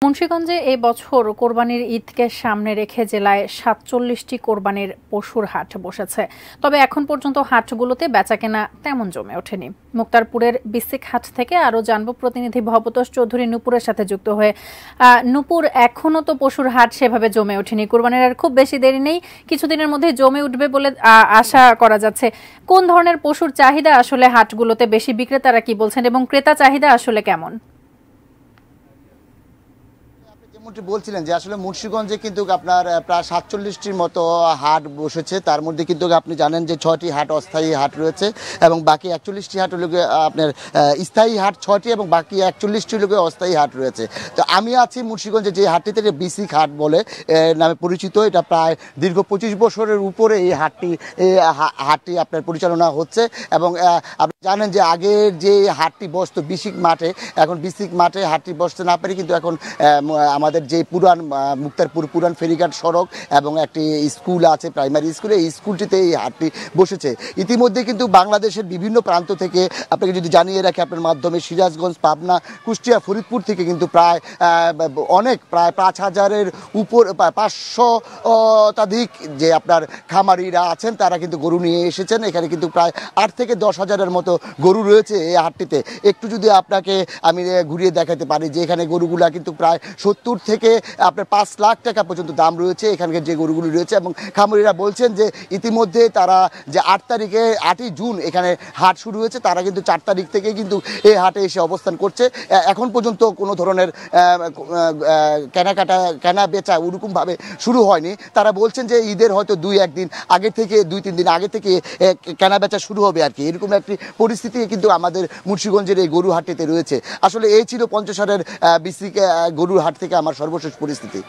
মুন্সিগঞ্জে এই বছর কোরবানির ঈদকে সামনে রেখে জেলায় ৪৭টি কোরবানির পশুর হাট বসেছে। তবে এখন পর্যন্ত হাটগুলোতে বেচাকেনা তেমন জমে ওঠেনি। মুক্তারপুরের বিসিক হাট থেকে আরও জানব প্রতিনিধি ভবতোষ চৌধুরী নূপুরের সাথে যুক্ত হয়ে। নূপুর, এখনও তো পশুর হাট সেভাবে জমে ওঠেনি, কোরবানির আর খুব বেশি দেরি নেই, কিছুদিনের মধ্যে জমে উঠবে বলে আশা করা যাচ্ছে। কোন ধরনের পশুর চাহিদা আসলে হাটগুলোতে বেশি, বিক্রেতারা কি বলছেন এবং ক্রেতা চাহিদা আসলে কেমন? যেমনটি বলছিলেন যে আসলে মুন্সিগঞ্জে কিন্তু আপনার প্রায় ৪৭টির মতো হাট বসেছে। তার মধ্যে কিন্তু আপনি জানেন যে ৬টি হাট অস্থায়ী হাট রয়েছে এবং বাকি ৪১টি হাট হলো আপনার স্থায়ী হাট ৬টি এবং বাকি ৪১টি হলো অস্থায়ী হাট রয়েছে। তো আমি আছি মুন্সিগঞ্জে যে হাটটিতে বিসিক হাট বলে নামে পরিচিত। এটা প্রায় দীর্ঘ ২৫ বছরের উপরে এই হাটটি আপনার পরিচালনা হচ্ছে এবং আপনি জানেন যে আগের যে হাটটি বসতো বিসিক মাঠে, এখন বিসিক মাঠে হাটটি বসতে না পারে, কিন্তু এখন আমাদের যে পুরান মুক্তারপুর পুরান ফেরিঘাট সড়ক এবং একটি স্কুল আছে, প্রাইমারি স্কুল, এই স্কুলটিতে এই হাটটি বসেছে। ইতিমধ্যে কিন্তু বাংলাদেশের বিভিন্ন প্রান্ত থেকে আপনাকে যদি জানিয়ে রাখি আপনার মাধ্যমে, সিরাজগঞ্জ, পাবনা, কুষ্টিয়া, ফরিদপুর থেকে কিন্তু প্রায় ৫,০০০-এর উপর ৫০০-তধিক যে আপনার খামারিরা আছেন তারা কিন্তু গরু নিয়ে এসেছেন। এখানে কিন্তু প্রায় ৮ থেকে ১০,০০০-এর মতো গরু রয়েছে এই হাটটিতে। একটু যদি আপনাকে আমি ঘুরিয়ে দেখাতে পারি যে এখানে গরুগুলা কিন্তু প্রায় ৭০ থেকে আপনার ৫ লাখ টাকা পর্যন্ত দাম রয়েছে এখানকার যে গরুগুলি রয়েছে। এবং খামারিরা বলছেন যে ইতিমধ্যে তারা যে 8ই জুন এখানে হাট শুরু হয়েছে, তারা কিন্তু ৪ তারিখ থেকে কিন্তু এই হাটে এসে অবস্থান করছে। এখন পর্যন্ত কোনো ধরনের কেনা বেচা ওরকমভাবে শুরু হয়নি। তারা বলছেন যে ঈদের হয়তো 2-1 দিন আগে থেকে, 2-3 দিন আগে থেকে কেনা বেচা শুরু হবে আর কি। এরকম একটি পরিস্থিতি কিন্তু আমাদের মুন্সিগঞ্জের এই গরু হাটটিতে রয়েছে। আসলে এই ছিল পঞ্চসারের বিসিক গরুর হাট থেকে আমার সর্বশেষ পরিস্থিতি।